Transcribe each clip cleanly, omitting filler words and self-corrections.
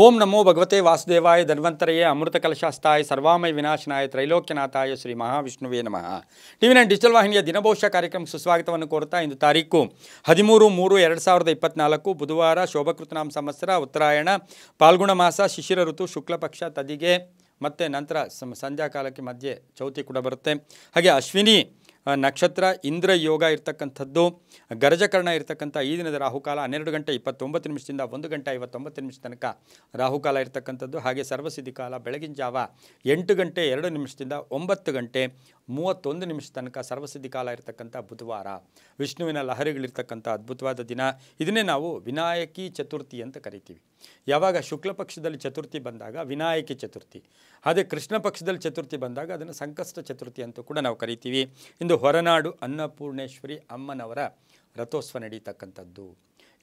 ಓಂ ನಮೋ ಭಗವತೆ ವಾಸುದೇವಾಯ ಧನ್ವಂತರಯೇ ಅಮೃತ ಕಲಶಾಸ್ತಾಯ ಸರ್ವಾಮಯ ವಿನಾಶನಾಯ ತ್ರೈಲೋಕ್ಯನಾಥಾಯ ಶ್ರೀ ಮಹಾವಿಷ್ಣುವೇ ನಮಃ. ಟಿವಿ9 ಡಿಜಿಟಲ್ ವಾಹಿನಿಯ ದಿನಭವಿಷ್ಯ ಕಾರ್ಯಕ್ರಮಕ್ಕೆ ಸುಸ್ವಾಗತವನ್ನು ಕೋರುತ್ತಾ ಇಂದು ತಾರೀಕು 13/3/2024 ಬುಧವಾರ ಶೋಭಕೃತನಾಮ ಸಂವತ್ಸರ ಉತ್ತರಾಯಣ ಪಾಲ್ಗುಣ ಮಾಸ ಶಿಶಿರ ಋತು ಶುಕ್ಲ ಪಕ್ಷ ತದಿಗೆ ಮತ್ತು ನಂತರ ಸಂಧ್ಯಾ ಕಾಲಕ್ಕೆ ಮಧ್ಯೆ ಚೌತಿ ಕೂಡ ಬರುತ್ತೆ. ಹಾಗೆ ಅಶ್ವಿನಿ ನಕ್ಷತ್ರ ಇಂದ್ರ ಯೋಗ ಇರ್ತಕ್ಕಂಥದ್ದು ಗರಜಕರ್ಣ ಇರ್ತಕ್ಕಂಥ ಈ ದಿನದ ರಾಹುಕಾಲ 12:29 1:59 ತನಕ ರಾಹುಕಾಲ ಇರ್ತಕ್ಕಂಥದ್ದು. ಹಾಗೆ ಸರ್ವಸಿದ್ಧಿ ಕಾಲ ಬೆಳಗಿನ ಜಾವ 8:02 9:31 ತನಕ ಸರ್ವಸಿದ್ಧಿ ಕಾಲ ಇರ್ತಕ್ಕಂಥ ಬುಧವಾರ ವಿಷ್ಣುವಿನ ಲಹರಿಗಳಿರ್ತಕ್ಕಂಥ ಅದ್ಭುತವಾದ ದಿನ. ಇದನ್ನೇ ನಾವು ವಿನಾಯಕಿ ಚತುರ್ಥಿ ಅಂತ ಕರಿತೀವಿ. ಯಾವಾಗ ಶುಕ್ಲ ಪಕ್ಷದಲ್ಲಿ ಚತುರ್ಥಿ ಬಂದಾಗ ವಿನಾಯಕಿ ಚತುರ್ಥಿ, ಅದೇ ಕೃಷ್ಣ ಪಕ್ಷದಲ್ಲಿ ಚತುರ್ಥಿ ಬಂದಾಗ ಅದನ್ನು ಸಂಕಷ್ಟ ಚತುರ್ಥಿ ಅಂತ ಕೂಡ ನಾವು ಕರಿತೀವಿ. ಇಂದು ಹೊರನಾಡು ಅನ್ನಪೂರ್ಣೇಶ್ವರಿ ಅಮ್ಮನವರ ರಥೋತ್ಸವ ನಡೀತಕ್ಕಂಥದ್ದು.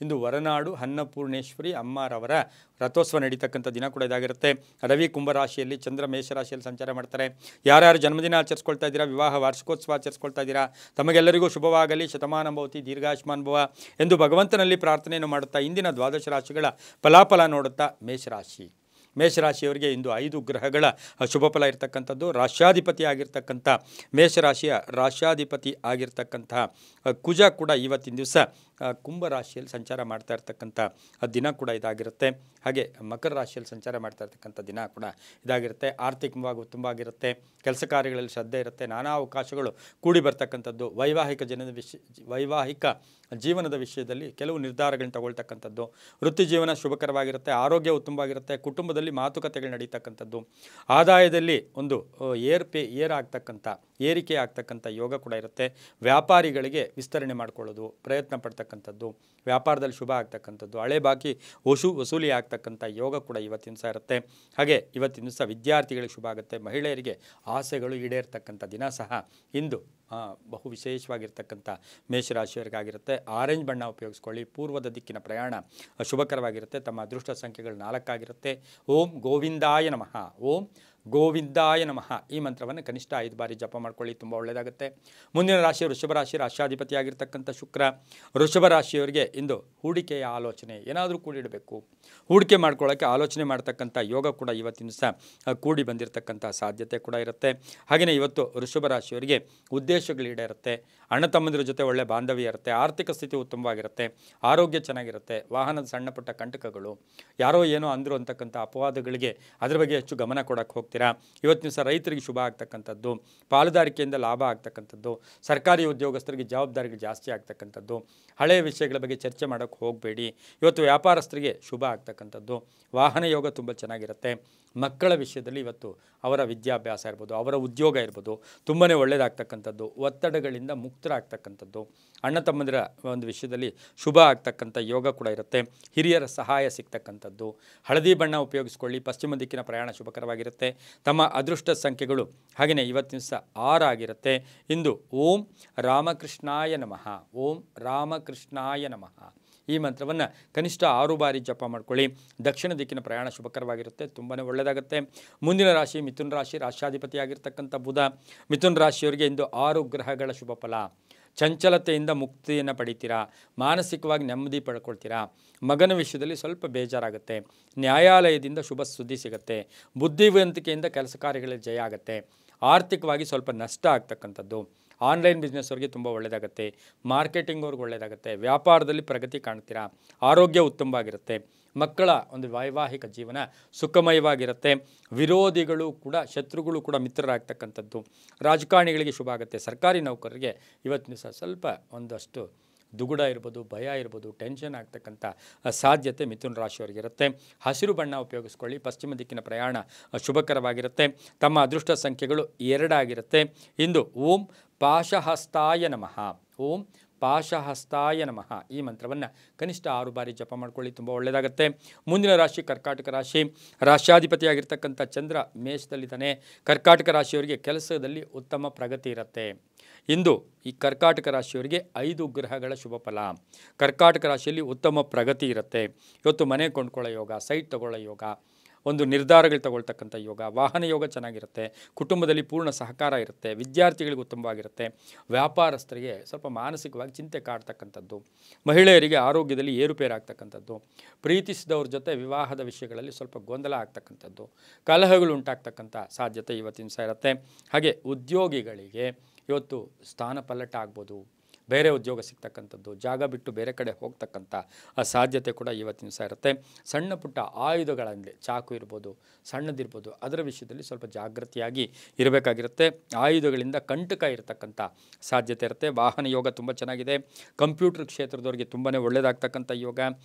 ಇಂದು ಹೊರನಾಡು ಅನ್ನಪೂರ್ಣೇಶ್ವರಿ ಅಮ್ಮರವರ ರಥೋತ್ಸವ ನಡೀತಕ್ಕಂಥ ದಿನ ಕೂಡ ಇದಾಗಿರುತ್ತೆ. ರವಿ ಕುಂಭರಾಶಿಯಲ್ಲಿ, ಚಂದ್ರ ಮೇಷರಾಶಿಯಲ್ಲಿ ಸಂಚಾರ ಮಾಡ್ತಾರೆ. ಯಾರ್ಯಾರು ಜನ್ಮದಿನ ಆಚರಿಸ್ಕೊಳ್ತಾ ಇದ್ದೀರಾ, ವಿವಾಹ ವಾರ್ಷಿಕೋತ್ಸವ ಆಚರಿಸ್ಕೊಳ್ತಾ ಇದ್ದೀರಾ, ತಮಗೆಲ್ಲರಿಗೂ ಶುಭವಾಗಲಿ, ಶತಮಾನ ಭವತಿ, ದೀರ್ಘಾಯುಷ್ಮಾನ್ ಭವ ಎಂದು ಭಗವಂತನಲ್ಲಿ ಪ್ರಾರ್ಥನೆಯನ್ನು ಮಾಡುತ್ತಾ ಇಂದಿನ ದ್ವಾದಶ ರಾಶಿಗಳ ಫಲಾಫಲ ನೋಡುತ್ತಾ ಮೇಷರಾಶಿಯವರಿಗೆ ಇಂದು 5 ಗ್ರಹಗಳ ಶುಭ ಫಲ ಇರತಕ್ಕಂಥದ್ದು. ರಾಶ್ಯಾಧಿಪತಿ ಆಗಿರ್ತಕ್ಕಂಥ ಮೇಷರಾಶಿಯ ರಾಶ್ಯಾಧಿಪತಿ ಆಗಿರ್ತಕ್ಕಂಥ ಕುಜ ಕೂಡ ಇವತ್ತಿನ ದಿವಸ ಕುಂಭರಾಶಿಯಲ್ಲಿ ಸಂಚಾರ ಮಾಡ್ತಾ ಇರ್ತಕ್ಕಂಥ ದಿನ ಕೂಡ ಇದಾಗಿರುತ್ತೆ. ಹಾಗೆ ಮಕರ ರಾಶಿಯಲ್ಲಿ ಸಂಚಾರ ಮಾಡ್ತಾ ಇರ್ತಕ್ಕಂಥ ದಿನ ಕೂಡ ಇದಾಗಿರುತ್ತೆ. ಆರ್ಥಿಕವಾಗಿ ಉತ್ತಮವಾಗಿರುತ್ತೆ. ಕೆಲಸ ಕಾರ್ಯಗಳಲ್ಲಿ ಶ್ರದ್ಧೆ ಇರುತ್ತೆ. ನಾನಾ ಅವಕಾಶಗಳು ಕೂಡಿ ಬರ್ತಕ್ಕಂಥದ್ದು. ವೈವಾಹಿಕ ಜೀವನದ ವಿಷಯದಲ್ಲಿ ಕೆಲವು ನಿರ್ಧಾರಗಳನ್ನ ತಗೊಳ್ತಕ್ಕಂಥದ್ದು. ವೃತ್ತಿ ಜೀವನ ಶುಭಕರವಾಗಿರುತ್ತೆ. ಆರೋಗ್ಯ ಉತ್ತಮವಾಗಿರುತ್ತೆ. ಕುಟುಂಬದಲ್ಲಿ ಮಾತುಕತೆಗಳು ನಡೀತಕ್ಕಂಥದ್ದು. ಆದಾಯದಲ್ಲಿ ಒಂದು ಏರಿಕೆ ಆಗ್ತಕ್ಕಂಥ ಯೋಗ ಕೂಡ ಇರುತ್ತೆ. ವ್ಯಾಪಾರಿಗಳಿಗೆ ವಿಸ್ತರಣೆ ಮಾಡಿಕೊಳ್ಳೋದು, ಪ್ರಯತ್ನ ಪಡ್ತಕ್ಕಂಥದ್ದು, ವ್ಯಾಪಾರದಲ್ಲಿ ಶುಭ ಆಗ್ತಕ್ಕಂಥದ್ದು, ಹಳೆ ಬಾಕಿ ವಸೂಲಿ ಆಗ್ತಕ್ಕಂಥ ಯೋಗ ಕೂಡ ಇವತ್ತಿನ ದಿವಸ ಇರುತ್ತೆ. ಹಾಗೆ ಇವತ್ತಿನ ದಿವಸ ವಿದ್ಯಾರ್ಥಿಗಳಿಗೆ ಶುಭ ಆಗುತ್ತೆ. ಮಹಿಳೆಯರಿಗೆ ಆಸೆಗಳು ಈಡೇರ್ತಕ್ಕಂಥ ದಿನ ಸಹ ಇಂದು ಬಹು ವಿಶೇಷವಾಗಿರ್ತಕ್ಕಂಥ ಮೇಷರಾಶಿಯವರಿಗಾಗಿರುತ್ತೆ. ಆರೆಂಜ್ ಬಣ್ಣ ಉಪಯೋಗಿಸ್ಕೊಳ್ಳಿ. ಪೂರ್ವದ ದಿಕ್ಕಿನ ಪ್ರಯಾಣ ಶುಭಕರವಾಗಿರುತ್ತೆ. ತಮ್ಮ ಅದೃಷ್ಟ ಸಂಖ್ಯೆಗಳು 4 ಆಗಿರುತ್ತೆ. ಓಂ ಗೋವಿಂದಾಯ ನಮಃ. ಓಂ ಗೋವಿಂದಾಯ ನಮಃ ಈ ಮಂತ್ರವನ್ನು ಕನಿಷ್ಠ 5 ಬಾರಿ ಜಪ ಮಾಡ್ಕೊಳ್ಳಿ, ತುಂಬ ಒಳ್ಳೆಯದಾಗುತ್ತೆ. ಮುಂದಿನ ರಾಶಿ ವೃಷಭ ರಾಶಿ. ರಾಶ್ಯಾಧಿಪತಿಯಾಗಿರ್ತಕ್ಕಂಥ ಶುಕ್ರ. ವೃಷಭ ರಾಶಿಯವರಿಗೆ ಇಂದು ಹೂಡಿಕೆಯ ಆಲೋಚನೆ, ಏನಾದರೂ ಕೂಡಿಡಬೇಕು, ಹೂಡಿಕೆ ಮಾಡ್ಕೊಳ್ಳೋಕ್ಕೆ ಆಲೋಚನೆ ಮಾಡ್ತಕ್ಕಂಥ ಯೋಗ ಕೂಡ ಇವತ್ತಿನ ದಿವಸ ಕೂಡಿ ಬಂದಿರತಕ್ಕಂಥ ಸಾಧ್ಯತೆ ಕೂಡ ಇರುತ್ತೆ. ಹಾಗೆಯೇ ಇವತ್ತು ವೃಷಭ ರಾಶಿಯವರಿಗೆ ಉದ್ದೇಶಗಳು ಈಡೇರುತ್ತೆ. ಅಣ್ಣ ತಮ್ಮಂದಿರ ಜೊತೆ ಒಳ್ಳೆ ಬಾಂಧವ್ಯ ಇರುತ್ತೆ. ಆರ್ಥಿಕ ಸ್ಥಿತಿ ಉತ್ತಮವಾಗಿರುತ್ತೆ. ಆರೋಗ್ಯ ಚೆನ್ನಾಗಿರುತ್ತೆ. ವಾಹನದ ಸಣ್ಣ ಪುಟ್ಟ ಕಂಟಕಗಳು, ಯಾರೋ ಏನೋ ಅಂದರು ಅಂತಕ್ಕಂಥ ಅಪವಾದಗಳಿಗೆ ಅದರ ಬಗ್ಗೆ ಹೆಚ್ಚು ಗಮನ ಕೊಡೋಕ್ಕೆ ಹೋಗ್ತೀರಾ. ಇವತ್ತಿನ ದಿವಸ ರೈತರಿಗೆ ಶುಭ ಆಗ್ತಕ್ಕಂಥದ್ದು. ಪಾಲುದಾರಿಕೆಯಿಂದ ಲಾಭ ಆಗ್ತಕ್ಕಂಥದ್ದು. ಸರ್ಕಾರಿ ಉದ್ಯೋಗಸ್ಥರಿಗೆ ಜವಾಬ್ದಾರಿಗಳು ಜಾಸ್ತಿ ಆಗ್ತಕ್ಕಂಥದ್ದು. ಹಳೆಯ ವಿಷಯಗಳ ಬಗ್ಗೆ ಚರ್ಚೆ ಮಾಡೋಕ್ಕೆ ಹೋಗಬೇಡಿ. ಇವತ್ತು ವ್ಯಾಪಾರಸ್ಥರಿಗೆ ಶುಭ ಆಗ್ತಕ್ಕಂಥದ್ದು. ವಾಹನ ಯೋಗ ತುಂಬ ಚೆನ್ನಾಗಿರುತ್ತೆ. ಮಕ್ಕಳ ವಿಷಯದಲ್ಲಿ ಇವತ್ತು ಅವರ ವಿದ್ಯಾಭ್ಯಾಸ ಇರ್ಬೋದು, ಅವರ ಉದ್ಯೋಗ ಇರ್ಬೋದು, ತುಂಬಾ ಒಳ್ಳೆಯದಾಗ್ತಕ್ಕಂಥದ್ದು. ಒತ್ತಡಗಳಿಂದ ಮುಕ್ತರಾಗ್ತಕ್ಕಂಥದ್ದು. ಅಣ್ಣ ತಮ್ಮಂದಿರ ಒಂದು ವಿಷಯದಲ್ಲಿ ಶುಭ ಆಗ್ತಕ್ಕಂಥ ಯೋಗ ಕೂಡ ಇರುತ್ತೆ. ಹಿರಿಯರ ಸಹಾಯ ಸಿಗ್ತಕ್ಕಂಥದ್ದು. ಹಳದಿ ಬಣ್ಣ ಉಪಯೋಗಿಸ್ಕೊಳ್ಳಿ. ಪಶ್ಚಿಮ ದಿಕ್ಕಿನ ಪ್ರಯಾಣ ಶುಭಕರವಾಗಿರುತ್ತೆ. ತಮ್ಮ ಅದೃಷ್ಟ ಸಂಖ್ಯೆಗಳು ಹಾಗೆಯೇ ಇವತ್ತಿನ ದಿವಸ 6 ಆಗಿರುತ್ತೆ. ಇಂದು ಓಂ ರಾಮಕೃಷ್ಣಾಯ ನಮಃ. ಓಂ ರಾಮಕೃಷ್ಣಾಯ ನಮಃ ಈ ಮಂತ್ರವನ್ನು ಕನಿಷ್ಠ 6 ಬಾರಿ ಜಪ ಮಾಡ್ಕೊಳ್ಳಿ. ದಕ್ಷಿಣ ದಿಕ್ಕಿನ ಪ್ರಯಾಣ ಶುಭಕರವಾಗಿರುತ್ತೆ. ತುಂಬಾ ಒಳ್ಳೆಯದಾಗುತ್ತೆ. ಮುಂದಿನ ರಾಶಿ ಮಿಥುನ ರಾಶಿ. ರಾಶ್ಯಾಧಿಪತಿಯಾಗಿರ್ತಕ್ಕಂಥ ಬುಧ. ಮಿಥುನ ರಾಶಿಯವರಿಗೆ ಇಂದು 6 ಗ್ರಹಗಳ ಶುಭ ಫಲ. ಚಂಚಲತೆಯಿಂದ ಮುಕ್ತಿಯನ್ನು ಪಡಿತೀರಾ. ಮಾನಸಿಕವಾಗಿ ನೆಮ್ಮದಿ ಪಡ್ಕೊಳ್ತೀರಾ. ಮಗನ ವಿಷಯದಲ್ಲಿ ಸ್ವಲ್ಪ ಬೇಜಾರಾಗುತ್ತೆ. ನ್ಯಾಯಾಲಯದಿಂದ ಶುಭ ಸುದ್ದಿ ಸಿಗುತ್ತೆ. ಬುದ್ಧಿವಂತಿಕೆಯಿಂದ ಕೆಲಸ ಕಾರ್ಯಗಳಲ್ಲಿ ಜಯ ಆಗುತ್ತೆ. ಆರ್ಥಿಕವಾಗಿ ಸ್ವಲ್ಪ ನಷ್ಟ ಆಗ್ತಕ್ಕಂಥದ್ದು. ಆನ್ಲೈನ್ ಬಿಸ್ನೆಸ್ವರಿಗೆ ತುಂಬ ಒಳ್ಳೆಯದಾಗುತ್ತೆ. ಮಾರ್ಕೆಟಿಂಗ್ ಅವ್ರಿಗೆ ಒಳ್ಳೆಯದಾಗುತ್ತೆ. ವ್ಯಾಪಾರದಲ್ಲಿ ಪ್ರಗತಿ ಕಾಣ್ತೀರಾ. ಆರೋಗ್ಯ ಉತ್ತಮವಾಗಿರುತ್ತೆ. ಮಕ್ಕಳ ಒಂದು ವೈವಾಹಿಕ ಜೀವನ ಸುಖಮಯವಾಗಿರುತ್ತೆ. ವಿರೋಧಿಗಳು ಕೂಡ, ಶತ್ರುಗಳು ಕೂಡ ಮಿತ್ರರಾಗ್ತಕ್ಕಂಥದ್ದು. ರಾಜಕಾರಣಿಗಳಿಗೆ ಶುಭ ಆಗುತ್ತೆ. ಸರ್ಕಾರಿ ನೌಕರರಿಗೆ ಇವತ್ತಿನ ದಿವಸ ಸ್ವಲ್ಪ ಒಂದಷ್ಟು ದುಗುಡ ಇರ್ಬೋದು, ಭಯ ಇರ್ಬೋದು, ಟೆನ್ಷನ್ ಆಗ್ತಕ್ಕಂಥ ಸಾಧ್ಯತೆ ಮಿಥುನ ರಾಶಿಯವರಿಗಿರುತ್ತೆ. ಹಸಿರು ಬಣ್ಣ ಉಪಯೋಗಿಸ್ಕೊಳ್ಳಿ. ಪಶ್ಚಿಮ ದಿಕ್ಕಿನ ಪ್ರಯಾಣ ಶುಭಕರವಾಗಿರುತ್ತೆ. ತಮ್ಮ ಅದೃಷ್ಟ ಸಂಖ್ಯೆಗಳು 2 ಆಗಿರುತ್ತೆ. ಇಂದು ಓಂ ಪಾಶಹಸ್ತಾಯ ನಮಃ. ಓಂ ಪಾಶಹಸ್ತಾಯ ನಮಃ ಈ ಮಂತ್ರವನ್ನು ಕನಿಷ್ಠ 6 ಬಾರಿ ಜಪ ಮಾಡ್ಕೊಳ್ಳಿ, ತುಂಬ ಒಳ್ಳೆಯದಾಗುತ್ತೆ. ಮುಂದಿನ ರಾಶಿ ಕರ್ಕಾಟಕ ರಾಶಿ. ರಾಶ್ಯಾಧಿಪತಿಯಾಗಿರ್ತಕ್ಕಂಥ ಚಂದ್ರ ಮೇಷದಲ್ಲಿದ್ದಾನೆ. ಕರ್ಕಾಟಕ ರಾಶಿಯವರಿಗೆ ಕೆಲಸದಲ್ಲಿ ಉತ್ತಮ ಪ್ರಗತಿ ಇರುತ್ತೆ. ಇಂದು ಈ ಕರ್ಕಾಟಕ ರಾಶಿಯವರಿಗೆ 5 ಗ್ರಹಗಳ ಶುಭ ಫಲ. ಕರ್ಕಾಟಕ ರಾಶಿಯಲ್ಲಿ ಉತ್ತಮ ಪ್ರಗತಿ ಇರುತ್ತೆ. ಇವತ್ತು ಮನೆ ಕೊಂಡ್ಕೊಳ್ಳೋ ಯೋಗ, ಸೈಟ್ ತಗೊಳ್ಳೋ ಯೋಗ, ಒಂದು ನಿರ್ಧಾರಗಳು ತಗೊಳ್ತಕ್ಕಂಥ ಯೋಗ, ವಾಹನ ಯೋಗ ಚೆನ್ನಾಗಿರುತ್ತೆ. ಕುಟುಂಬದಲ್ಲಿ ಪೂರ್ಣ ಸಹಕಾರ ಇರುತ್ತೆ. ವಿದ್ಯಾರ್ಥಿಗಳಿಗೆ ಉತ್ತಮವಾಗಿರುತ್ತೆ. ವ್ಯಾಪಾರಸ್ಥರಿಗೆ ಸ್ವಲ್ಪ ಮಾನಸಿಕವಾಗಿ ಚಿಂತೆ ಕಾಡ್ತಕ್ಕಂಥದ್ದು. ಮಹಿಳೆಯರಿಗೆ ಆರೋಗ್ಯದಲ್ಲಿ ಏರುಪೇರಾಗ್ತಕ್ಕಂಥದ್ದು. ಪ್ರೀತಿಸಿದವ್ರ ಜೊತೆ ವಿವಾಹದ ವಿಷಯಗಳಲ್ಲಿ ಸ್ವಲ್ಪ ಗೊಂದಲ ಆಗ್ತಕ್ಕಂಥದ್ದು, ಕಲಹಗಳು ಉಂಟಾಗ್ತಕ್ಕಂಥ ಸಾಧ್ಯತೆ ಇವತ್ತಿನ ದಿವಸ ಇರುತ್ತೆ. ಹಾಗೆ ಉದ್ಯೋಗಿಗಳಿಗೆ ಇವತ್ತು ಸ್ಥಾನ ಪಲ್ಲಟ ಆಗ್ಬೋದು, ಬೇರೆ ಉದ್ಯೋಗ ಸಿಗ್ತಕ್ಕಂಥದ್ದು, ಜಾಗ ಬಿಟ್ಟು ಬೇರೆ ಕಡೆ ಹೋಗ್ತಕ್ಕಂಥ ಆ ಸಾಧ್ಯತೆ ಕೂಡ ಇವತ್ತಿನ ದಿವಸ ಇರುತ್ತೆ. ಸಣ್ಣ ಪುಟ್ಟ ಆಯುಧಗಳಲ್ಲಿ ಚಾಕು ಇರ್ಬೋದು, ಸಣ್ಣದಿರ್ಬೋದು, ಅದರ ವಿಷಯದಲ್ಲಿ ಸ್ವಲ್ಪ ಜಾಗೃತಿಯಾಗಿ ಇರಬೇಕಾಗಿರುತ್ತೆ. ಆಯುಧಗಳಿಂದ ಕಂಟಕ ಇರತಕ್ಕಂಥ ಸಾಧ್ಯತೆ ಇರುತ್ತೆ. ವಾಹನ ಯೋಗ ತುಂಬ ಚೆನ್ನಾಗಿದೆ. ಕಂಪ್ಯೂಟರ್ ಕ್ಷೇತ್ರದವರಿಗೆ ತುಂಬಾ ಒಳ್ಳೆಯದಾಗ್ತಕ್ಕಂಥ ಯೋಗ.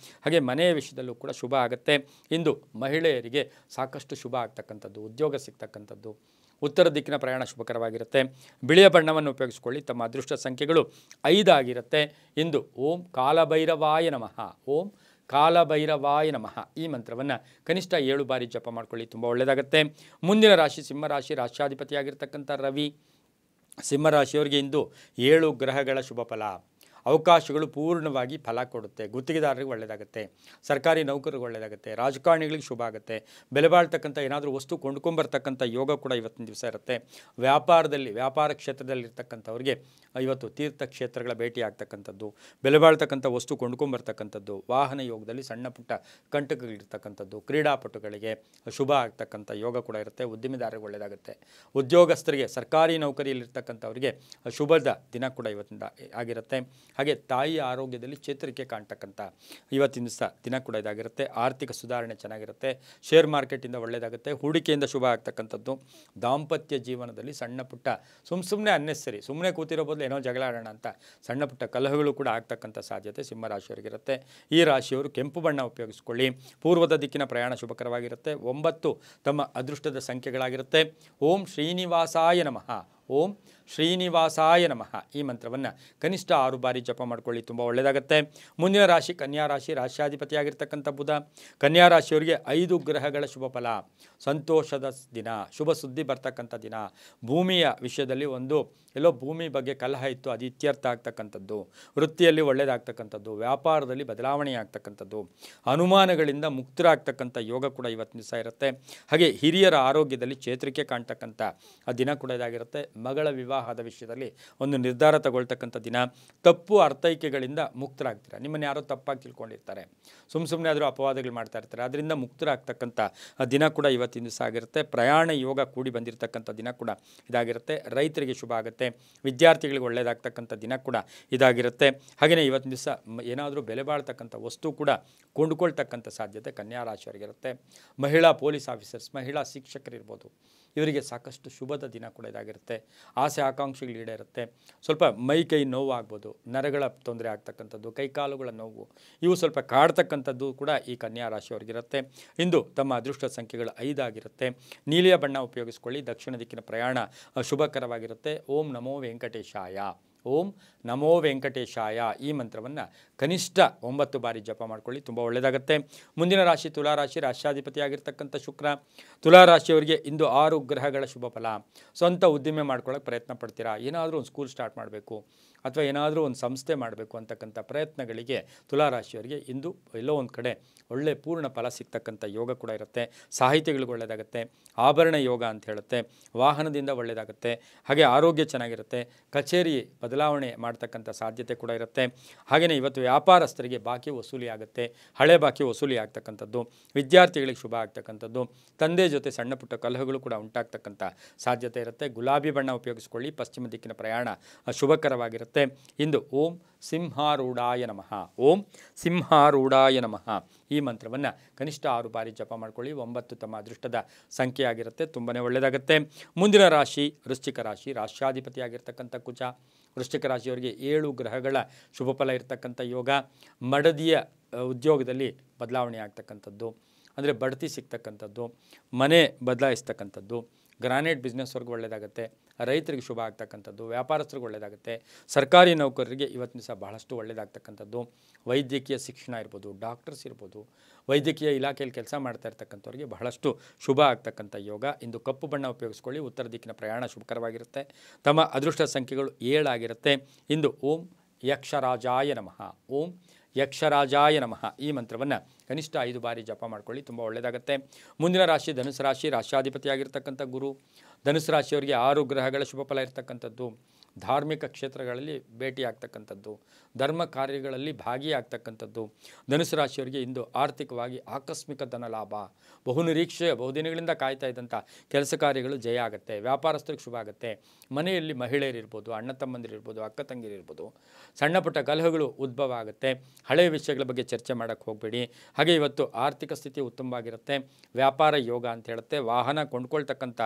ಹಾಗೆ ಮನೆಯ ವಿಷಯದಲ್ಲೂ ಕೂಡ ಶುಭ ಆಗುತ್ತೆ. ಇಂದು ಮಹಿಳೆಯರಿಗೆ ಸಾಕಷ್ಟು ಶುಭ ಆಗ್ತಕ್ಕಂಥದ್ದು, ಉದ್ಯೋಗ ಸಿಗ್ತಕ್ಕಂಥದ್ದು, ಉತ್ತರ ದಿಕ್ಕಿನ ಪ್ರಯಾಣ ಶುಭಕರವಾಗಿರುತ್ತೆ. ಬಿಳಿಯ ಬಣ್ಣವನ್ನು ಉಪಯೋಗಿಸಿಕೊಳ್ಳಿ. ತಮ್ಮ ಅದೃಷ್ಟ ಸಂಖ್ಯೆಗಳು 5 ಆಗಿರುತ್ತೆ. ಇಂದು ಓಂ ಕಾಲಭೈರವಾಯ ನಮಃ, ಓಂ ಕಾಲಭೈರವಾಯ ನಮಃ ಈ ಮಂತ್ರವನ್ನು ಕನಿಷ್ಠ 7 ಬಾರಿ ಜಪ ಮಾಡ್ಕೊಳ್ಳಿ, ತುಂಬ ಒಳ್ಳೆಯದಾಗುತ್ತೆ. ಮುಂದಿನ ರಾಶಿ ಸಿಂಹರಾಶಿ. ರಾಷ್ಟ್ರಾಧಿಪತಿಯಾಗಿರ್ತಕ್ಕಂಥ ರವಿ. ಸಿಂಹರಾಶಿಯವರಿಗೆ ಇಂದು 7 ಗ್ರಹಗಳ ಶುಭ ಫಲ. ಅವಕಾಶಗಳು ಪೂರ್ಣವಾಗಿ ಫಲ ಕೊಡುತ್ತೆ. ಗುತ್ತಿಗೆದಾರರಿಗೆ ಒಳ್ಳೆಯದಾಗುತ್ತೆ. ಸರ್ಕಾರಿ ನೌಕರರಿಗೆ ಒಳ್ಳೆಯದಾಗುತ್ತೆ. ರಾಜಕಾರಣಿಗಳಿಗೆ ಶುಭ ಆಗುತ್ತೆ. ಬೆಲೆ ಬಾಳ್ತಕ್ಕಂಥ ಏನಾದರೂ ವಸ್ತು ಕೊಂಡ್ಕೊಂಬರ್ತಕ್ಕಂಥ ಯೋಗ ಕೂಡ ಇವತ್ತಿನ ದಿವಸ ಇರುತ್ತೆ. ವ್ಯಾಪಾರ ಕ್ಷೇತ್ರದಲ್ಲಿರ್ತಕ್ಕಂಥವ್ರಿಗೆ ಇವತ್ತು ತೀರ್ಥಕ್ಷೇತ್ರಗಳ ಭೇಟಿ ಆಗ್ತಕ್ಕಂಥದ್ದು, ಬೆಲೆ ಬಾಳ್ತಕ್ಕಂಥ ವಸ್ತು ಕೊಂಡ್ಕೊಂಬರ್ತಕ್ಕಂಥದ್ದು, ವಾಹನ ಯೋಗದಲ್ಲಿ ಸಣ್ಣ ಪುಟ್ಟ ಕಂಟಕಗಳಿರ್ತಕ್ಕಂಥದ್ದು, ಕ್ರೀಡಾಪಟುಗಳಿಗೆ ಶುಭ ಆಗ್ತಕ್ಕಂಥ ಯೋಗ ಕೂಡ ಇರುತ್ತೆ. ಉದ್ಯಮಿದಾರರಿಗೆ ಒಳ್ಳೆಯದಾಗುತ್ತೆ. ಉದ್ಯೋಗಸ್ಥರಿಗೆ, ಸರ್ಕಾರಿ ನೌಕರಿಯಲ್ಲಿರ್ತಕ್ಕಂಥವ್ರಿಗೆ ಶುಭದ ದಿನ ಕೂಡ ಇವತ್ತಿಂದ ಆಗಿರುತ್ತೆ. ಹಾಗೆ ತಾಯಿಯ ಆರೋಗ್ಯದಲ್ಲಿ ಚೇತರಿಕೆ ಕಾಣ್ತಕ್ಕಂಥ ಇವತ್ತಿನ ದಿನ ಕೂಡ ಇದಾಗಿರುತ್ತೆ. ಆರ್ಥಿಕ ಸುಧಾರಣೆ ಚೆನ್ನಾಗಿರುತ್ತೆ. ಶೇರ್ ಮಾರ್ಕೆಟಿಂದ ಒಳ್ಳೆಯದಾಗುತ್ತೆ. ಹೂಡಿಕೆಯಿಂದ ಶುಭ ಆಗ್ತಕ್ಕಂಥದ್ದು. ದಾಂಪತ್ಯ ಜೀವನದಲ್ಲಿ ಸಣ್ಣ ಪುಟ್ಟ ಸುಮ್ಮನೆ ಅನ್ನೆಸರಿ ಸುಮ್ಮನೆ ಕೂತಿರೋ ಬದಲು ಏನೋ ಜಗಳ ಆಡೋಣ ಅಂತ ಸಣ್ಣ ಪುಟ್ಟ ಕಲಹಗಳು ಕೂಡ ಆಗ್ತಕ್ಕಂಥ ಸಾಧ್ಯತೆ ಸಿಂಹರಾಶಿಯವರಿಗಿರುತ್ತೆ. ಈ ರಾಶಿಯವರು ಕೆಂಪು ಬಣ್ಣ ಉಪಯೋಗಿಸ್ಕೊಳ್ಳಿ. ಪೂರ್ವದ ದಿಕ್ಕಿನ ಪ್ರಯಾಣ ಶುಭಕರವಾಗಿರುತ್ತೆ. 9 ತಮ್ಮ ಅದೃಷ್ಟದ ಸಂಖ್ಯೆಗಳಾಗಿರುತ್ತೆ. ಓಂ ಶ್ರೀನಿವಾಸಾಯ ನಮಃ, ಓಂ ಶ್ರೀನಿವಾಸಾಯ ನಮಃ ಈ ಮಂತ್ರವನ್ನು ಕನಿಷ್ಠ 6 ಬಾರಿ ಜಪ ಮಾಡ್ಕೊಳ್ಳಿ, ತುಂಬ ಒಳ್ಳೆಯದಾಗುತ್ತೆ. ಮುಂದಿನ ರಾಶಿ ಕನ್ಯಾ ರಾಶಿ. ರಾಷ್ಟ್ರಾಧಿಪತಿಯಾಗಿರ್ತಕ್ಕಂಥ ಬುಧ. ಕನ್ಯಾ ರಾಶಿಯವರಿಗೆ 5 ಗ್ರಹಗಳ ಶುಭ ಫಲ. ಸಂತೋಷದ ದಿನ, ಶುಭ ಸುದ್ದಿ ಬರ್ತಕ್ಕಂಥ ದಿನ. ಭೂಮಿಯ ವಿಷಯದಲ್ಲಿ ಎಲ್ಲೋ ಭೂಮಿ ಬಗ್ಗೆ ಕಲಹ ಇತ್ತು, ಅದು ಇತ್ಯರ್ಥ ಆಗ್ತಕ್ಕಂಥದ್ದು. ವೃತ್ತಿಯಲ್ಲಿ ಒಳ್ಳೆಯದಾಗ್ತಕ್ಕಂಥದ್ದು. ವ್ಯಾಪಾರದಲ್ಲಿ ಬದಲಾವಣೆ ಆಗ್ತಕ್ಕಂಥದ್ದು. ಅನುಮಾನಗಳಿಂದ ಮುಕ್ತರಾಗ್ತಕ್ಕಂಥ ಯೋಗ ಕೂಡ ಇವತ್ತಿನ ದಿವಸ ಇರುತ್ತೆ. ಹಾಗೆ ಹಿರಿಯರ ಆರೋಗ್ಯದಲ್ಲಿ ಚೇತರಿಕೆ ಕಾಣ್ತಕ್ಕಂಥ ಆ ದಿನ ಕೂಡ ಇದಾಗಿರುತ್ತೆ. ಮಗಳ ವಿವಾಹದ ವಿಷಯದಲ್ಲಿ ಒಂದು ನಿರ್ಧಾರ ತಗೊಳ್ತಕ್ಕಂಥ ದಿನ. ತಪ್ಪು ಅರ್ಥೈಕೆಗಳಿಂದ ಮುಕ್ತರಾಗ್ತೀರ. ನಿಮ್ಮನ್ನು ಯಾರೋ ತಪ್ಪಾಗಿ ತಿಳ್ಕೊಂಡಿರ್ತಾರೆ, ಸುಮ್ಮನೆ ಆದರೂ ಅಪವಾದಗಳು ಮಾಡ್ತಾ ಇರ್ತಾರೆ, ಅದರಿಂದ ಮುಕ್ತರಾಗ್ತಕ್ಕಂಥ ದಿನ ಕೂಡ ಇವತ್ತಿನ ದಿವಸ ಆಗಿರುತ್ತೆ. ಪ್ರಯಾಣ ಯೋಗ ಕೂಡಿ ಬಂದಿರತಕ್ಕಂಥ ದಿನ ಕೂಡ ಇದಾಗಿರುತ್ತೆ. ರೈತರಿಗೆ ಶುಭ ಆಗುತ್ತೆ. ವಿದ್ಯಾರ್ಥಿಗಳಿಗೆ ಒಳ್ಳೆಯದಾಗ್ತಕ್ಕಂಥ ದಿನ ಕೂಡ ಇದಾಗಿರುತ್ತೆ. ಹಾಗೆಯೇ ಇವತ್ತಿನ ದಿವಸ ಏನಾದರೂ ಬೆಲೆ ಬಾಳ್ತಕ್ಕಂಥ ವಸ್ತು ಕೂಡ ಕೊಂಡುಕೊಳ್ತಕ್ಕಂಥ ಸಾಧ್ಯತೆ ಕನ್ಯಾ ರಾಶಿಯವರಿಗಿರುತ್ತೆ. ಮಹಿಳಾ ಪೊಲೀಸ್ ಆಫೀಸರ್ಸ್, ಮಹಿಳಾ ಶಿಕ್ಷಕರಿರ್ಬೋದು, ಇವರಿಗೆ ಸಾಕಷ್ಟು ಶುಭದ ದಿನ ಕೂಡ ಇದಾಗಿರುತ್ತೆ. ಆಸೆ ಆಕಾಂಕ್ಷೆಗಳು ಈಡೇರುತ್ತೆ. ಸ್ವಲ್ಪ ಮೈ ಕೈ ನೋವು ಆಗ್ಬೋದು, ನರಗಳ ತೊಂದರೆ ಆಗ್ತಕ್ಕಂಥದ್ದು, ಕೈಕಾಲುಗಳ ನೋವು, ಇವು ಸ್ವಲ್ಪ ಕಾಡ್ತಕ್ಕಂಥದ್ದು ಕೂಡ ಈ ಕನ್ಯಾ ರಾಶಿಯವರಿಗಿರುತ್ತೆ. ಇಂದು ತಮ್ಮ ಅದೃಷ್ಟ ಸಂಖ್ಯೆಗಳು 5 ಆಗಿರುತ್ತೆ. ನೀಲಿಯ ಬಣ್ಣ ಉಪಯೋಗಿಸ್ಕೊಳ್ಳಿ. ದಕ್ಷಿಣ ದಿಕ್ಕಿನ ಪ್ರಯಾಣ ಶುಭಕರವಾಗಿರುತ್ತೆ. ಓಂ ನಮೋ ವೆಂಕಟೇಶಾಯ, ಓಂ ನಮೋ ವೆಂಕಟೇಶಾಯ ಈ ಮಂತ್ರವನ್ನು ಕನಿಷ್ಠ 9 ಬಾರಿ ಜಪ ಮಾಡ್ಕೊಳ್ಳಿ, ತುಂಬ ಒಳ್ಳೆಯದಾಗುತ್ತೆ. ಮುಂದಿನ ರಾಶಿ ತುಲಾರಾಶಿ. ರಾಷ್ಟ್ರಾಧಿಪತಿಯಾಗಿರ್ತಕ್ಕಂಥ ಶುಕ್ರ. ತುಲಾರಾಶಿಯವರಿಗೆ ಇಂದು 6 ಗ್ರಹಗಳ ಶುಭ ಫಲ. ಸ್ವಂತ ಉದ್ದಿಮೆ ಮಾಡ್ಕೊಳ್ಳೋಕೆ ಪ್ರಯತ್ನ ಪಡ್ತೀರಾ. ಏನಾದರೂ ಒಂದು ಸ್ಕೂಲ್ ಸ್ಟಾರ್ಟ್ ಮಾಡಬೇಕು ಅಥವಾ ಏನಾದರೂ ಒಂದು ಸಂಸ್ಥೆ ಮಾಡಬೇಕು ಅಂತಕ್ಕಂಥ ಪ್ರಯತ್ನಗಳಿಗೆ ತುಲಾರಾಶಿಯವರಿಗೆ ಇಂದು ಎಲ್ಲೋ ಒಂದು ಕಡೆ ಒಳ್ಳೆ ಪೂರ್ಣ ಫಲ ಸಿಗ್ತಕ್ಕಂಥ ಯೋಗ ಕೂಡ ಇರುತ್ತೆ. ಸಾಹಿತ್ಯಗಳಿಗೆ ಒಳ್ಳೆಯದಾಗುತ್ತೆ. ಆಭರಣ ಯೋಗ ಅಂತ ಹೇಳುತ್ತೆ. ವಾಹನದಿಂದ ಒಳ್ಳೆಯದಾಗುತ್ತೆ. ಹಾಗೆ ಆರೋಗ್ಯ ಚೆನ್ನಾಗಿರುತ್ತೆ. ಕಚೇರಿ ಬದಲಾವಣೆ ಮಾಡ್ತಕ್ಕಂಥ ಸಾಧ್ಯತೆ ಕೂಡ ಇರುತ್ತೆ. ಹಾಗೆಯೇ ಇವತ್ತು ವ್ಯಾಪಾರಸ್ಥರಿಗೆ ಬಾಕಿ ವಸೂಲಿ ಆಗುತ್ತೆ. ಹಳೆ ಬಾಕಿ ವಸೂಲಿ ಆಗ್ತಕ್ಕಂಥದ್ದು. ವಿದ್ಯಾರ್ಥಿಗಳಿಗೆ ಶುಭ ಆಗ್ತಕ್ಕಂಥದ್ದು. ತಂದೆ ಜೊತೆ ಸಣ್ಣ ಪುಟ್ಟ ಕಲಹಗಳು ಕೂಡ ಉಂಟಾಗ್ತಕ್ಕಂಥ ಸಾಧ್ಯತೆ ಇರುತ್ತೆ. ಗುಲಾಬಿ ಬಣ್ಣ ಉಪಯೋಗಿಸ್ಕೊಳ್ಳಿ. ಪಶ್ಚಿಮ ದಿಕ್ಕಿನ ಪ್ರಯಾಣ ಶುಭಕರವಾಗಿರುತ್ತೆ. ಇಂದು ಓಂ ಸಿಂಹಾರೂಢಾಯ ನಮಃ, ಓಂ ಸಿಂಹಾರೂಢಾಯ ನಮಃ ಈ ಮಂತ್ರವನ್ನು ಕನಿಷ್ಠ 6 ಬಾರಿ ಜಪ ಮಾಡ್ಕೊಳ್ಳಿ. 9 ತಮ್ಮ ಅದೃಷ್ಟದ ಸಂಖ್ಯೆಯಾಗಿರುತ್ತೆ. ತುಂಬಾ ಒಳ್ಳೆಯದಾಗುತ್ತೆ. ಮುಂದಿನ ರಾಶಿ ವೃಶ್ಚಿಕ ರಾಶಿ. ರಾಷ್ಟ್ರಾಧಿಪತಿಯಾಗಿರ್ತಕ್ಕಂಥ ಕುಜ. ವೃಶ್ಚಿಕ ರಾಶಿಯವರಿಗೆ 7 ಗ್ರಹಗಳ ಶುಭ ಫಲ ಇರತಕ್ಕಂಥ ಯೋಗ. ಮಡದಿಯ ಉದ್ಯೋಗದಲ್ಲಿ ಬದಲಾವಣೆ ಆಗ್ತಕ್ಕಂಥದ್ದು, ಅಂದರೆ ಬಡ್ತಿ ಸಿಗ್ತಕ್ಕಂಥದ್ದು, ಮನೆ ಬದಲಾಯಿಸ್ತಕ್ಕಂಥದ್ದು. ಗ್ರಾನೈಟ್ ಬಿಸ್ನೆಸ್ವರೆಗೂ ಒಳ್ಳೆಯದಾಗುತ್ತೆ. ರೈತರಿಗೆ ಶುಭ ಆಗ್ತಕ್ಕಂಥದ್ದು, ವ್ಯಾಪಾರಸ್ಥರಿಗೆ ಒಳ್ಳೆಯದಾಗುತ್ತೆ, ಸರ್ಕಾರಿ ನೌಕರರಿಗೆ ಇವತ್ತಿನ ದಿವಸ ಬಹಳಷ್ಟು ಒಳ್ಳೆಯದಾಗ್ತಕ್ಕಂಥದ್ದು, ವೈದ್ಯಕೀಯ ಶಿಕ್ಷಣ ಇರ್ಬೋದು, ಡಾಕ್ಟರ್ಸ್ ಇರ್ಬೋದು, ವೈದ್ಯಕೀಯ ಇಲಾಖೆಯಲ್ಲಿ ಕೆಲಸ ಮಾಡ್ತಾ ಇರ್ತಕ್ಕಂಥವ್ರಿಗೆ ಬಹಳಷ್ಟು ಶುಭ ಆಗ್ತಕ್ಕಂಥ ಯೋಗ. ಇಂದು ಕಪ್ಪು ಬಣ್ಣ ಉಪಯೋಗಿಸ್ಕೊಳ್ಳಿ, ಉತ್ತರ ದಿಕ್ಕಿನ ಪ್ರಯಾಣ ಶುಭಕರವಾಗಿರುತ್ತೆ. ತಮ್ಮ ಅದೃಷ್ಟ ಸಂಖ್ಯೆಗಳು 7 ಆಗಿರುತ್ತೆ. ಇಂದು ಓಂ ಯಕ್ಷರಾಜಾಯ ನಮಃ, ಓಂ ಯಕ್ಷರಾಜಾಯ ನಮಃ ಈ ಮಂತ್ರವನ್ನು ಕನಿಷ್ಠ 5 ಬಾರಿ ಜಪ ಮಾಡ್ಕೊಳ್ಳಿ, ತುಂಬ ಒಳ್ಳೆಯದಾಗುತ್ತೆ. ಮುಂದಿನ ರಾಶಿ ಧನುಸು ರಾಶಿ, ರಾಶ್ಯಾಧಿಪತಿಯಾಗಿರ್ತಕ್ಕಂಥ ಗುರು. ಧನುಸು ರಾಶಿಯವರಿಗೆ 6 ಗ್ರಹಗಳ ಶುಭ ಫಲ ಇರತಕ್ಕಂಥದ್ದು, ಧಾರ್ಮಿಕ ಕ್ಷೇತ್ರಗಳಲ್ಲಿ ಭೇಟಿಯಾಗ್ತಕ್ಕಂಥದ್ದು, ಧರ್ಮ ಕಾರ್ಯಗಳಲ್ಲಿ ಭಾಗಿಯಾಗ್ತಕ್ಕಂಥದ್ದು. ಧನುಸು ರಾಶಿಯವರಿಗೆ ಇಂದು ಆರ್ಥಿಕವಾಗಿ ಆಕಸ್ಮಿಕ ಧನ ಲಾಭ, ಬಹುನಿರೀಕ್ಷೆ ಬಹುದಿನಗಳಿಂದ ಕಾಯ್ತಾ ಇದ್ದಂಥ ಕೆಲಸ ಕಾರ್ಯಗಳು ಜಯ ಆಗುತ್ತೆ. ವ್ಯಾಪಾರಸ್ಥರಿಗೆ ಶುಭ ಆಗುತ್ತೆ. ಮನೆಯಲ್ಲಿ ಮಹಿಳೆಯರಿರ್ಬೋದು, ಅಣ್ಣ ತಮ್ಮಂದಿರಿರ್ಬೋದು, ಅಕ್ಕ ತಂಗಿರಿರ್ಬೋದು, ಸಣ್ಣ ಪುಟ್ಟ ಕಲಹಗಳು ಉದ್ಭವ ಆಗುತ್ತೆ. ಹಳೆಯ ವಿಷಯಗಳ ಬಗ್ಗೆ ಚರ್ಚೆ ಮಾಡೋಕ್ಕೆ ಹೋಗಬೇಡಿ. ಹಾಗೆ ಇವತ್ತು ಆರ್ಥಿಕ ಸ್ಥಿತಿ ಉತ್ತಮವಾಗಿರುತ್ತೆ. ವ್ಯಾಪಾರ ಯೋಗ ಅಂತ ಹೇಳುತ್ತೆ. ವಾಹನ ಕೊಂಡ್ಕೊಳ್ತಕ್ಕಂಥ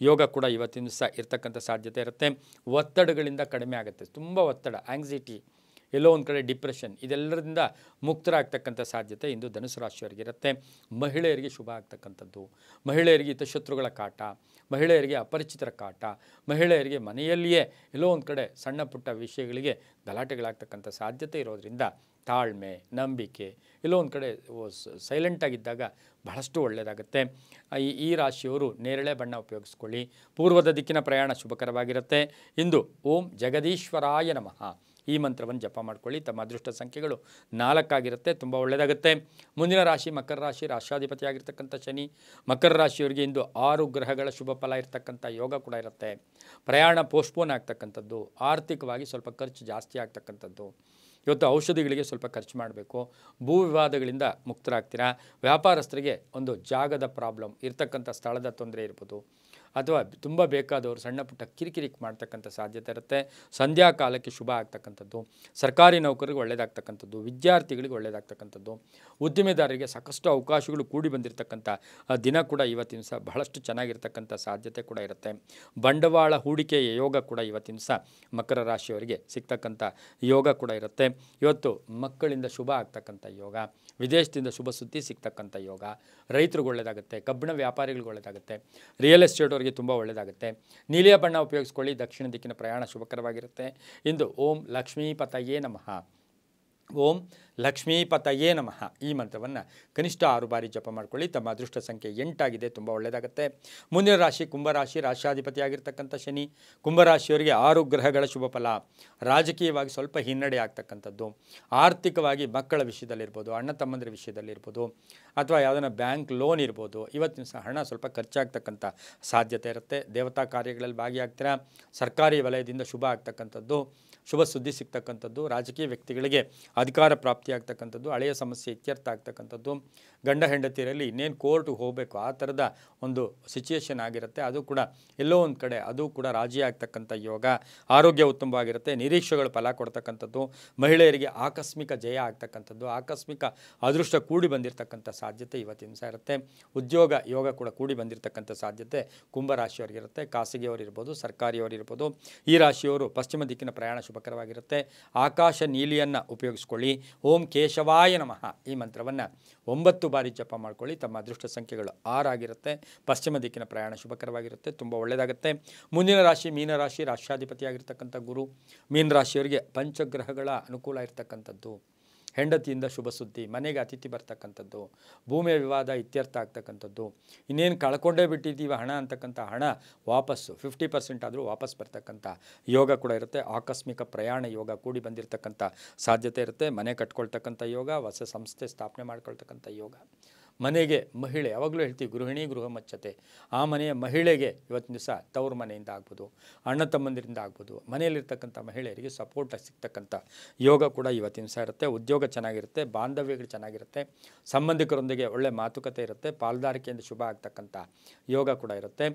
ಯೋಗ ಕೂಡ ಇವತ್ತಿನ ದಿವಸ ಇರ್ತಕ್ಕಂಥ ಸಾಧ್ಯತೆ ಇರುತ್ತೆ. ಒತ್ತಡಗಳಿಂದ ಕಡಿಮೆ ಆಗುತ್ತೆ. ತುಂಬ ಒತ್ತಡ, ಆಂಗ್ಸೈಟಿ, ಎಲ್ಲೋ ಒಂದು ಕಡೆ ಡಿಪ್ರೆಷನ್, ಇದೆಲ್ಲರಿಂದ ಮುಕ್ತರಾಗ್ತಕ್ಕಂಥ ಸಾಧ್ಯತೆ ಇಂದು ಧನುಸು ರಾಶಿಯವರಿಗಿರುತ್ತೆ. ಮಹಿಳೆಯರಿಗೆ ಶುಭ ಆಗ್ತಕ್ಕಂಥದ್ದು, ಮಹಿಳೆಯರಿಗೆ ಹಿತಶತ್ರುಗಳ ಕಾಟ, ಮಹಿಳೆಯರಿಗೆ ಅಪರಿಚಿತರ ಕಾಟ, ಮಹಿಳೆಯರಿಗೆ ಮನೆಯಲ್ಲಿಯೇ ಎಲ್ಲೋ ಒಂದು ಕಡೆ ಸಣ್ಣ ಪುಟ್ಟ ವಿಷಯಗಳಿಗೆ ಗಲಾಟೆಗಳಾಗ್ತಕ್ಕಂಥ ಸಾಧ್ಯತೆ ಇರೋದರಿಂದ ತಾಳ್ಮೆ, ನಂಬಿಕೆ, ಎಲ್ಲೋ ಒಂದು ಕಡೆ ಸೈಲೆಂಟಾಗಿದ್ದಾಗ ಬಹಳಷ್ಟು ಒಳ್ಳೆಯದಾಗುತ್ತೆ. ಈ ರಾಶಿಯವರು ನೇರಳೆ ಬಣ್ಣ ಉಪಯೋಗಿಸ್ಕೊಳ್ಳಿ. ಪೂರ್ವದ ದಿಕ್ಕಿನ ಪ್ರಯಾಣ ಶುಭಕರವಾಗಿರುತ್ತೆ. ಇಂದು ಓಂ ಜಗದೀಶ್ವರಾಯ ನಮಃ ಈ ಮಂತ್ರವನ್ನು ಜಪ ಮಾಡ್ಕೊಳ್ಳಿ. ತಮ್ಮ ಅದೃಷ್ಟ ಸಂಖ್ಯೆಗಳು 4 ಆಗಿರುತ್ತೆ, ತುಂಬ ಒಳ್ಳೆಯದಾಗುತ್ತೆ. ಮುಂದಿನ ರಾಶಿ ಮಕರ ರಾಶಿ, ರಾಶ್ಯಾಧಿಪತಿಯಾಗಿರ್ತಕ್ಕಂಥ ಶನಿ. ಮಕರ ರಾಶಿಯವರಿಗೆ ಇಂದು 6 ಗ್ರಹಗಳ ಶುಭ ಫಲ ಇರ್ತಕ್ಕಂಥ ಯೋಗ ಕೂಡ ಇರುತ್ತೆ. ಪ್ರಯಾಣ ಪೋಸ್ಟ್ಪೋನ್ ಆಗ್ತಕ್ಕಂಥದ್ದು, ಆರ್ಥಿಕವಾಗಿ ಸ್ವಲ್ಪ ಖರ್ಚು ಜಾಸ್ತಿ ಆಗ್ತಕ್ಕಂಥದ್ದು. ಇವತ್ತು ಔಷಧಿಗಳಿಗೆ ಸ್ವಲ್ಪ ಖರ್ಚು ಮಾಡಬೇಕು. ಭೂ ವಿವಾದಗಳಿಂದ ಮುಕ್ತರಾಗ್ತೀರಾ. ವ್ಯಾಪಾರಸ್ಥರಿಗೆ ಒಂದು ಜಾಗದ ಪ್ರಾಬ್ಲಮ್, ಇರ್ತಕ್ಕಂಥ ಸ್ಥಳದ ತೊಂದರೆ ಇರ್ಬೋದು, ಅಥವಾ ತುಂಬ ಬೇಕಾದವರು ಸಣ್ಣ ಪುಟ್ಟ ಕಿರಿಕಿರಿ ಮಾಡ್ತಕ್ಕಂಥ ಸಾಧ್ಯತೆ ಇರುತ್ತೆ. ಸಂಧ್ಯಾ ಕಾಲಕ್ಕೆ ಶುಭ ಆಗ್ತಕ್ಕಂಥದ್ದು, ಸರ್ಕಾರಿ ನೌಕರಿಗೆ ಒಳ್ಳೆಯದಾಗ್ತಕ್ಕಂಥದ್ದು, ವಿದ್ಯಾರ್ಥಿಗಳಿಗೆ ಒಳ್ಳೆಯದಾಗ್ತಕ್ಕಂಥದ್ದು, ಉದ್ದಿಮೆದಾರರಿಗೆ ಸಾಕಷ್ಟು ಅವಕಾಶಗಳು ಕೂಡಿ ಬಂದಿರತಕ್ಕಂಥ ದಿನ ಕೂಡ ಇವತ್ತಿನ ದಿವಸ ಬಹಳಷ್ಟು ಚೆನ್ನಾಗಿರ್ತಕ್ಕಂಥ ಸಾಧ್ಯತೆ ಕೂಡ ಇರುತ್ತೆ. ಬಂಡವಾಳ ಹೂಡಿಕೆಯ ಯೋಗ ಕೂಡ ಇವತ್ತಿನ ದಿವಸ ಮಕರ ರಾಶಿಯವರಿಗೆ ಸಿಗ್ತಕ್ಕಂಥ ಯೋಗ ಕೂಡ ಇರುತ್ತೆ. ಇವತ್ತು ಮಕ್ಕಳಿಂದ ಶುಭ ಆಗ್ತಕ್ಕಂಥ ಯೋಗ, ವಿದೇಶದಿಂದ ಶುಭ ಸುದ್ದಿ ಸಿಗ್ತಕ್ಕಂಥ ಯೋಗ, ರೈತರಿಗೆ ಒಳ್ಳೆಯದಾಗುತ್ತೆ, ಕಬ್ಬಿಣ ವ್ಯಾಪಾರಿಗಳಿಗೆ ಒಳ್ಳೆಯದಾಗುತ್ತೆ, ರಿಯಲ್ ಎಸ್ಟೇಟ್ ಅವರಿಗೆ ತುಂಬ ಒಳ್ಳೆಯದಾಗುತ್ತೆ. ನೀಲಿಯ ಬಣ್ಣ ಉಪಯೋಗಿಸ್ಕೊಳ್ಳಿ. ದಕ್ಷಿಣ ದಿಕ್ಕಿನ ಪ್ರಯಾಣ ಶುಭಕರವಾಗಿರುತ್ತೆ. ಇಂದು ಓಂ ಲಕ್ಷ್ಮೀಪತಯೇ ನಮಃ, ಓಂ ಲಕ್ಷ್ಮೀಪತಯೇ ನಮಃ ಈ ಮಂತ್ರವನ್ನು ಕನಿಷ್ಠ 6 ಬಾರಿ ಜಪ ಮಾಡ್ಕೊಳ್ಳಿ. ತಮ್ಮ ಅದೃಷ್ಟ ಸಂಖ್ಯೆ 8 ಆಗಿದೆ, ತುಂಬ ಒಳ್ಳೆಯದಾಗುತ್ತೆ. ಮುಂದಿನ ರಾಶಿ ಕುಂಭರಾಶಿ, ರಾಶ್ಯಾಧಿಪತಿಯಾಗಿರ್ತಕ್ಕಂಥ ಶನಿ. ಕುಂಭರಾಶಿಯವರಿಗೆ 6 ಗ್ರಹಗಳ ಶುಭ ಫಲ. ರಾಜಕೀಯವಾಗಿ ಸ್ವಲ್ಪ ಹಿನ್ನಡೆ ಆಗ್ತಕ್ಕಂಥದ್ದು, ಆರ್ಥಿಕವಾಗಿ ಮಕ್ಕಳ ವಿಷಯದಲ್ಲಿರ್ಬೋದು, ಅಣ್ಣ ತಮ್ಮಂದಿರ ವಿಷಯದಲ್ಲಿರ್ಬೋದು, ಅಥವಾ ಯಾವುದನ್ನ ಬ್ಯಾಂಕ್ ಲೋನ್ ಇರ್ಬೋದು, ಇವತ್ತಿನ ಸಹ ಹಣ ಸ್ವಲ್ಪ ಖರ್ಚಾಗ್ತಕ್ಕಂಥ ಸಾಧ್ಯತೆ ಇರುತ್ತೆ. ದೇವತಾ ಕಾರ್ಯಗಳಲ್ಲಿ ಭಾಗಿಯಾಗ್ತೀರಾ. ಸರ್ಕಾರಿ ವಲಯದಿಂದ ಶುಭ ಆಗ್ತಕ್ಕಂಥದ್ದು, ಶುಭ ಸುದ್ದಿ ಸಿಗ್ತಕ್ಕಂಥದ್ದು, ರಾಜಕೀಯ ವ್ಯಕ್ತಿಗಳಿಗೆ ಅಧಿಕಾರ ಪ್ರಾಪ್ತಿಯಾಗ್ತಕ್ಕಂಥದ್ದು, ಹಳೆಯ ಸಮಸ್ಯೆ ಇತ್ಯರ್ಥ ಆಗ್ತಕ್ಕಂಥದ್ದು, ಗಂಡ ಹೆಂಡತಿಯರಲ್ಲಿ ಇನ್ನೇನು ಕೋರ್ಟ್ಗೆ ಹೋಗಬೇಕು ಆ ಥರದ ಒಂದು ಸಿಚುಯೇಷನ್ ಆಗಿರುತ್ತೆ. ಅದು ಕೂಡ ಎಲ್ಲೋ ಒಂದು ಕಡೆ ಅದು ಕೂಡ ರಾಜಿ ಆಗ್ತಕ್ಕಂಥ ಯೋಗ. ಆರೋಗ್ಯ ಉತ್ತಮವಾಗಿರುತ್ತೆ. ನಿರೀಕ್ಷೆಗಳು ಫಲ ಕೊಡ್ತಕ್ಕಂಥದ್ದು, ಮಹಿಳೆಯರಿಗೆ ಆಕಸ್ಮಿಕ ಜಯ ಆಗ್ತಕ್ಕಂಥದ್ದು, ಆಕಸ್ಮಿಕ ಅದೃಷ್ಟ ಕೂಡಿ ಬಂದಿರತಕ್ಕಂಥ ಸಾಧ್ಯತೆ ಇವತ್ತಿನ ದಿವಸ ಇರುತ್ತೆ. ಉದ್ಯೋಗ ಯೋಗ ಕೂಡ ಕೂಡಿ ಬಂದಿರತಕ್ಕಂಥ ಸಾಧ್ಯತೆ ಕುಂಭರಾಶಿಯವರಿಗಿರುತ್ತೆ. ಖಾಸಗಿಯವರಿರ್ಬೋದು, ಸರ್ಕಾರಿಯವರಿರ್ಬೋದು. ಈ ರಾಶಿಯವರು ಪಶ್ಚಿಮ ದಿಕ್ಕಿನ ಪ್ರಯಾಣ ಶುಭಕರವಾಗಿರುತ್ತೆ. ಆಕಾಶ ನೀಲಿಯನ್ನು ಉಪಯೋಗಿಸ್ಕೊಳ್ಳಿ. ಓಂ ಕೇಶವಾಯ ನಮಃ ಈ ಮಂತ್ರವನ್ನು 9 ಬಾರಿ ಜಪ ಮಾಡ್ಕೊಳ್ಳಿ. ತಮ್ಮ ಅದೃಷ್ಟ ಸಂಖ್ಯೆಗಳು 6 ಆಗಿರುತ್ತೆ. ಪಶ್ಚಿಮ ದಿಕ್ಕಿನ ಪ್ರಯಾಣ ಶುಭಕರವಾಗಿರುತ್ತೆ, ತುಂಬ ಒಳ್ಳೆಯದಾಗುತ್ತೆ. ಮುಂದಿನ ರಾಶಿ ಮೀನರಾಶಿ, ರಾಶ್ಯಾಧಿಪತಿಯಾಗಿರ್ತಕ್ಕಂಥ ಗುರು. ಮೀನ ರಾಶಿಯವರಿಗೆ ಪಂಚಗ್ರಹಗಳ ಅನುಕೂಲ ಇರ್ತಕ್ಕಂಥದ್ದು, ಹೆಂಡತಿಯಿಂದ ಶುಭ ಸುದ್ದಿ, ಮನೆಗೆ ಅತಿಥಿ ಬರ್ತಕ್ಕಂಥದ್ದು, ಭೂಮಿಯ ವಿವಾದ ಇತ್ಯರ್ಥ ಆಗ್ತಕ್ಕಂಥದ್ದು, ಇನ್ನೇನು ಕಳ್ಕೊಂಡೇ ಬಿಟ್ಟಿದ್ದೀವಿ ಹಣ ಅಂತಕ್ಕಂಥ ಹಣ ವಾಪಸ್ಸು 50% ಆದರೂ ವಾಪಸ್ ಬರ್ತಕ್ಕಂಥ ಯೋಗ ಕೂಡ ಇರುತ್ತೆ. ಆಕಸ್ಮಿಕ ಪ್ರಯಾಣ ಯೋಗ ಕೂಡಿ ಬಂದಿರತಕ್ಕಂಥ ಸಾಧ್ಯತೆ ಇರುತ್ತೆ. ಮನೆ ಕಟ್ಕೊಳ್ತಕ್ಕಂಥ ಯೋಗ, ಹೊಸ ಸಂಸ್ಥೆ ಸ್ಥಾಪನೆ ಮಾಡ್ಕೊಳ್ತಕ್ಕಂಥ ಯೋಗ. ಮನೆಗೆ ಮಹಿಳೆ, ಯಾವಾಗಲೂ ಹೇಳ್ತೀವಿ ಗೃಹಿಣಿ ಗೃಹ ಮಚ್ಚತೆ, ಆ ಮನೆಯ ಮಹಿಳೆಗೆ ಇವತ್ತಿನ ದಿವಸ ತವರು ಮನೆಯಿಂದ ಆಗ್ಬೋದು, ಅಣ್ಣ ತಮ್ಮಂದಿರಿಂದ ಆಗ್ಬೋದು, ಮನೆಯಲ್ಲಿರ್ತಕ್ಕಂಥ ಮಹಿಳೆಯರಿಗೆ ಸಪೋರ್ಟ್ ಸಿಗ್ತಕ್ಕಂಥ ಯೋಗ ಕೂಡ ಇವತ್ತಿನ ದಿವಸ ಇರುತ್ತೆ. ಉದ್ಯೋಗ ಚೆನ್ನಾಗಿರುತ್ತೆ, ಬಾಂಧವ್ಯಗಳು ಚೆನ್ನಾಗಿರುತ್ತೆ, ಸಂಬಂಧಿಕರೊಂದಿಗೆ ಒಳ್ಳೆ ಮಾತುಕತೆ ಇರುತ್ತೆ, ಪಾಲ್ದಾರಿಕೆಯಿಂದ ಶುಭ ಆಗ್ತಕ್ಕಂಥ ಯೋಗ ಕೂಡ ಇರುತ್ತೆ.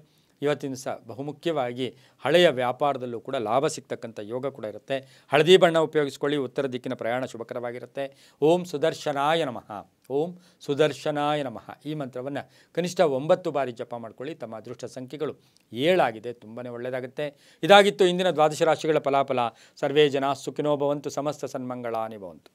ಇವತ್ತಿನ ದಿವಸ ಬಹುಮುಖ್ಯವಾಗಿ ಹಳೆಯ ವ್ಯಾಪಾರದಲ್ಲೂ ಕೂಡ ಲಾಭ ಸಿಗ್ತಕ್ಕಂಥ ಯೋಗ ಕೂಡ ಇರುತ್ತೆ. ಹಳದಿ ಬಣ್ಣ ಉಪಯೋಗಿಸ್ಕೊಳ್ಳಿ. ಉತ್ತರ ದಿಕ್ಕಿನ ಪ್ರಯಾಣ ಶುಭಕರವಾಗಿರುತ್ತೆ. ಓಂ ಸುದರ್ಶನಾಯ ನಮಃ, ಓಂ ಸುದರ್ಶನಾಯ ನಮಃ ಈ ಮಂತ್ರವನ್ನು ಕನಿಷ್ಠ 9 ಬಾರಿ ಜಪ ಮಾಡ್ಕೊಳ್ಳಿ. ತಮ್ಮ ಅದೃಷ್ಟ ಸಂಖ್ಯೆಗಳು 7 ಆಗಿದೆ, ತುಂಬಾ ಒಳ್ಳೆಯದಾಗುತ್ತೆ. ಇದಾಗಿತ್ತು ಇಂದಿನ ದ್ವಾದಶ ರಾಶಿಗಳ ಫಲಾಫಲ. ಸರ್ವೇ ಜನ ಸುಖಿನೋ ಭವಂತು, ಸಮಸ್ತ ಸನ್ಮಂಗಳಾನಿ ಭವಂತು.